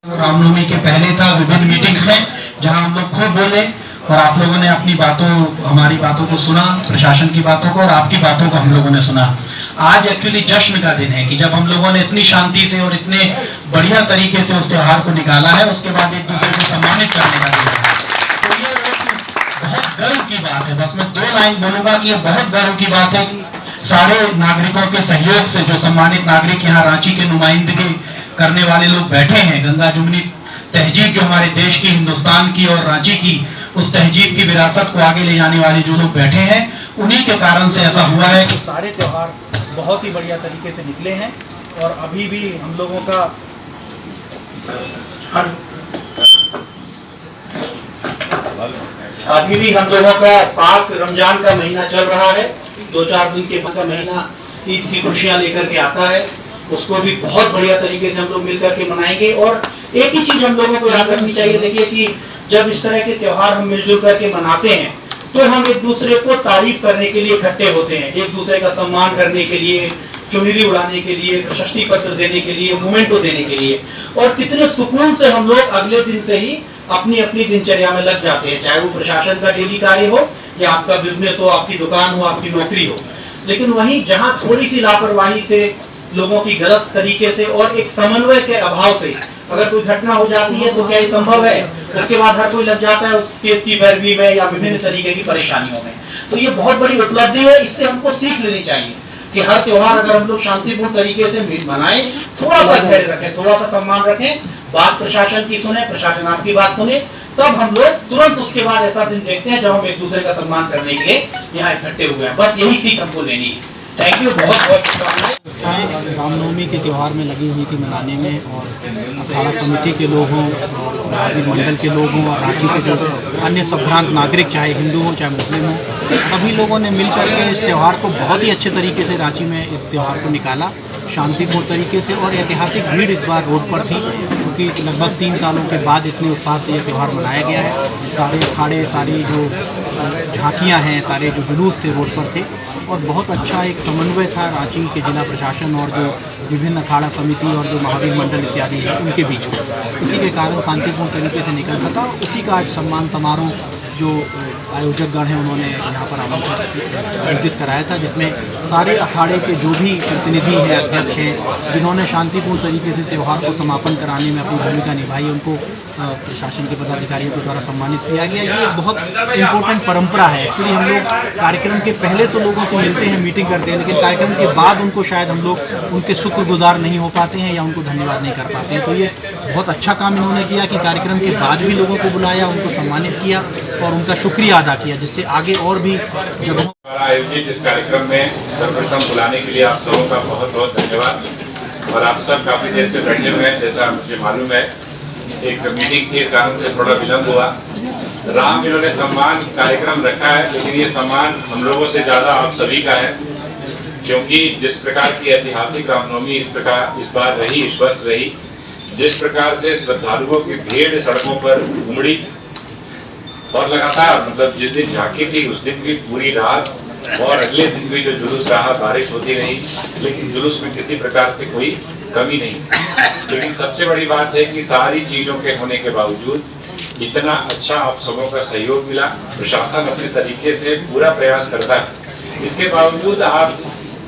रामनवमी के पहले था विभिन्न मीटिंग्स में जहां हम लोग खूब बोले और आप लोगों ने अपनी बातों हमारी बातों को सुना, प्रशासन की बातों को और आपकी बातों को हम लोगों ने सुना। आज एक्चुअली जश्न का दिन है कि जब हम लोगों ने इतनी शांति से और इतने बढ़िया तरीके से उस त्योहार को निकाला है, उसके बाद एक दूसरे को सम्मानित करने का दिन है। तो ये बहुत गर्व की बात है। बस मैं 2 लाइन बोलूंगा कि ये बहुत गर्व की बात है कि सारे नागरिकों के सहयोग से जो सम्मानित नागरिक यहाँ रांची के नुमाइंदगी करने वाले लोग बैठे हैं, गंगा जुमनी तहजीब जो हमारे देश की, हिंदुस्तान की और रांची की उस तहजीब की विरासत को आगे ले जाने वाले जो लोग बैठे हैं, उन्हीं के कारण से ऐसा हुआ है कि सारे त्योहार बहुत ही बढ़िया तरीके से निकले हैं। और अभी भी हम लोगों का पाक रमजान का महीना चल रहा है। 2-4 दिन के बाद महीना ईद की खुशियां लेकर के आता है, उसको भी बहुत बढ़िया तरीके से हम लोग मिलकर के मनाएंगे। और एक ही चीज हम लोगों को याद रखनी चाहिए, देखिए कि जब इस तरह के त्योहार हम मिलजुल करके मनाते हैं तो हम एक दूसरे को तारीफ करने के लिए इकट्ठे होते हैं, एक दूसरे का सम्मान करने के लिए, चुनरी उड़ाने के लिए, प्रशस्ति पत्र देने के लिए, मोमेंटो देने के लिए। और कितने सुकून से हम लोग अगले दिन से ही अपनी अपनी दिनचर्या में लग जाते हैं, चाहे वो प्रशासन का डेली कार्य हो या आपका बिजनेस हो, आपकी दुकान हो, आपकी नौकरी हो। लेकिन वहीं जहां थोड़ी सी लापरवाही से, लोगों की गलत तरीके से और एक समन्वय के अभाव से अगर कोई घटना हो जाती है तो क्या ये संभव है, उसके बाद हर कोई लग जाता है उस केस की पैरवी में या विभिन्न तरीके की परेशानियों में। तो ये बहुत बड़ी उपलब्धि है, इससे हमको सीख लेनी चाहिए कि हर त्योहार अगर हम लोग शांतिपूर्ण तरीके से मनाएं, थोड़ा सा धैर्य रखें, थोड़ा सा सम्मान रखें, बात प्रशासन की सुने, प्रशासन आपकी बात सुने, तब हम लोग तुरंत उसके बाद ऐसा दिन देखते हैं जब हम एक दूसरे का सम्मान करने के लिए यहाँ इकट्ठे हुए हैं। बस यही सीख हमको लेनी है। थैंक यू, बहुत बहुत शुभकामनाएं। रामनवमी के त्यौहार में लगी हुई थी मनाने में, और अखाड़ा समिति के लोग हों, महावीर मंडल के लोग हों और रांची के जो अन्य संभ्रांत नागरिक, चाहे हिंदू हों चाहे मुस्लिम हों, सभी लोगों ने मिलकर के इस त्यौहार को बहुत ही अच्छे तरीके से रांची में इस त्यौहार को निकाला, शांतिपूर्ण तरीके से। और ऐतिहासिक भीड़ इस बार रोड पर थी, क्योंकि लगभग 3 सालों के बाद इतने उत्साह से ये त्यौहार मनाया गया है। सारे अखाड़े, सारी जो झांकियाँ हैं, सारे जो जुलूस थे रोड पर थे, और बहुत अच्छा एक समन्वय था रांची के जिला प्रशासन और जो विभिन्न अखाड़ा समिति और जो महावीर मंडल इत्यादि है उनके बीच में। इसी के कारण शांतिपूर्ण तरीके से निकल सका। उसी का आज सम्मान समारोह जो आयोजकगण हैं उन्होंने यहाँ पर आयोजित कराया था, जिसमें सारे अखाड़े के जो भी प्रतिनिधि हैं, अध्यक्ष हैं, जिन्होंने शांतिपूर्ण तरीके से त्यौहार को समापन कराने में अपनी भूमिका निभाई, उनको प्रशासन के पदाधिकारियों के द्वारा सम्मानित किया गया। ये एक बहुत इम्पोर्टेंट परंपरा है। एक्चुअली हम लोग कार्यक्रम के पहले तो लोगों से मिलते हैं, मीटिंग करते हैं, लेकिन कार्यक्रम के बाद उनको शायद हम लोग उनके शुक्रगुजार नहीं हो पाते हैं या उनको धन्यवाद नहीं कर पाते हैं। तो ये बहुत अच्छा काम इन्होंने किया कि कार्यक्रम के बाद भी लोगों को बुलाया, उनको सम्मानित किया और उनका शुक्रिया अदा किया, जिससे आगे और भी जगहों आयोजित इस कार्यक्रम में सर्वप्रथम बुलाने के लिए आप सबों का बहुत बहुत धन्यवाद। और आप सब काफी देर से बैठे हुए हैं, जैसा मुझे मालूम है एक मीटिंग के कारण से थोड़ा विलम्ब हुआ। राम इन्होंने सम्मान कार्यक्रम रखा है, लेकिन ये सम्मान हम लोगों से ज्यादा आप सभी का है, क्योंकि जिस प्रकार की ऐतिहासिक रामनवमी इस बार रही, इस वर्ष रही, जिस प्रकार से श्रद्धालुओं की भीड़ सड़कों पर उमड़ी और लगातार, मतलब जिस दिन झांकी थी उस दिन भी पूरी रात और अगले दिन भी जो जुलूस रहा, बारिश होती रही, लेकिन जुलूस में किसी प्रकार से कोई कमी नहीं। लेकिन सबसे बड़ी बात है कि सारी चीजों के होने के बावजूद इतना अच्छा आप सबों का सहयोग मिला। प्रशासन अपने तरीके से पूरा प्रयास करता है, इसके बावजूद आप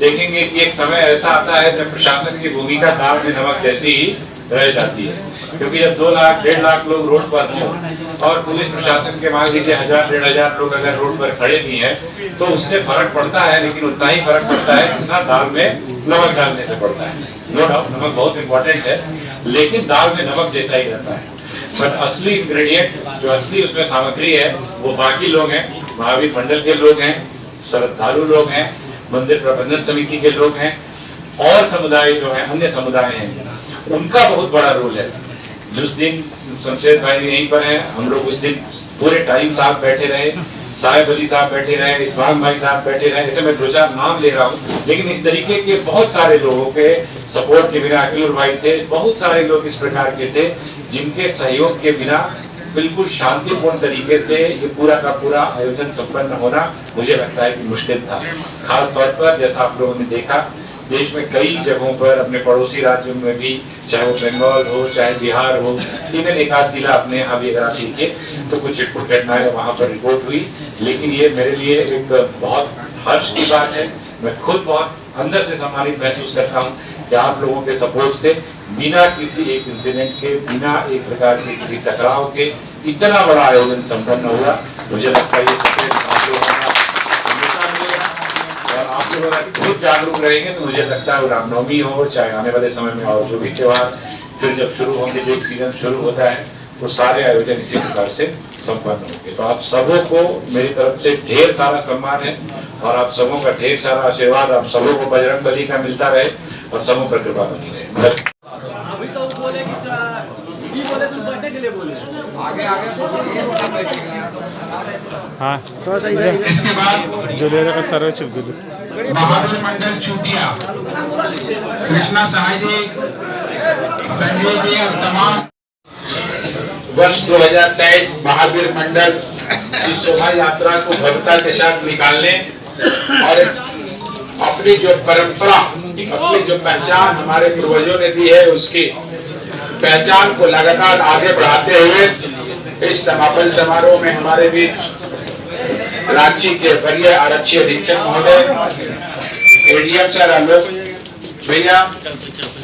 देखेंगे कि एक समय ऐसा आता है जब प्रशासन की भूमिका दाल में नमक जैसी ही रह जाती है, क्योंकि जब 2 लाख 1.5 लाख लोग रोड पर हों और पुलिस प्रशासन के मान लीजिए 1000-1500 लोग अगर रोड पर खड़े भी हैं, तो उससे फर्क पड़ता है, लेकिन उतना ही फर्क पड़ता है जितना दाल में नमक डालने से पड़ता है। नो डाउट नमक बहुत इंपॉर्टेंट है, लेकिन दाल में नमक जैसा ही रहता है। बट असली इंग्रेडिएंट, जो असली उसमें सामग्री है, वो बाकी लोग हैं, महावीर मंडल के लोग हैं, श्रद्धालु लोग हैं, मंदिर प्रबंधन समिति के लोग हैं, और समुदाय जो है, अन्य समुदाय हैं, उनका बहुत बड़ा रोल है। जिस दिन शमशेद भाई यहीं पर हैं, हम लोग उस दिन पूरे टाइम साथ बैठे रहे, साहेब अली साहब बैठे रहे, इस्माइल भाई साहब बैठे रहे, ऐसे मैं 2-4 नाम ले रहा हूँ, लेकिन इस तरीके के बहुत सारे लोगों के सपोर्ट के बिना, अखिल भाई थे, बहुत सारे लोग इस प्रकार के थे जिनके सहयोग के बिना बिल्कुल शांतिपूर्ण तरीके से ये पूरा का पूरा आयोजन संपन्न होना मुझे लगता है कि मुश्किल था। खास तौर पर जैसा आप लोगों ने देखा देश में कई जगहों पर, अपने पड़ोसी राज्यों में भी, चाहे वो बंगाल हो, चाहे बिहार हो, इवन एक आध जिला अपने यहाँ भी अगर आप देखिए तो कुछ छिटपुट घटनाएं वहाँ पर रिपोर्ट हुई। लेकिन ये मेरे लिए एक बहुत हर्ष की बात है। मैं खुद बहुत अंदर से सम्मानित महसूस करता हूँ कि आप लोगों के सपोर्ट से बिना किसी एक इंसिडेंट के, बिना एक प्रकार के किसी टकराव के इतना बड़ा आयोजन संपन्न हुआ। मुझे लगता है ये सफेद आप लोगों का हमेशा मिलेगा और आप लोग अगर खुद जागरूक रहेंगे तो मुझे लगता है रामनवमी हो, चाहे आने वाले समय में और जो भी त्योहार फिर जब शुरू होंगे, जो एक सीजन शुरू होता है, वो सारे आयोजन इसी प्रकार से संपन्न होंगे। तो आप सबों को मेरी तरफ से ढेर सारा सम्मान है और आप सबों का ढेर सारा आशीर्वाद आप सबों को बजरंगबली का मिलता रहे और सबों पर कृपा बनी रहे। हाँ तो इसके बाद जुलेरे का सर्वे चुप गई महावीर मंडल चूटिया, कृष्णा सहाय जी, संजय जी और तमाम वर्ष 2023 महावीर मंडल की शोभा यात्रा को भव्यता के साथ निकालने और अपनी जो परंपरा, अपनी जो पहचान हमारे पूर्वजों ने दी है, उसकी पहचान को लगातार आगे बढ़ाते हुए इस समापन समारोह में हमारे बीच रांची के वरीय आरक्षी अधीक्षक महोदय, एडीएम सर आलोक भैया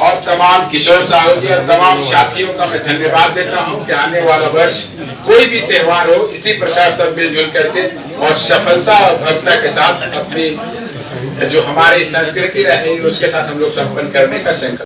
और तमाम किशोर साहू जी और तमाम साथियों का मैं धन्यवाद देता हूं कि आने वाला वर्ष कोई भी त्योहार हो, इसी प्रकार सब मिलजुल करके और सफलता और भव्यता के साथ अपनी जो हमारी संस्कृति रही उसके साथ हम लोग संपन्न करने का संकल्प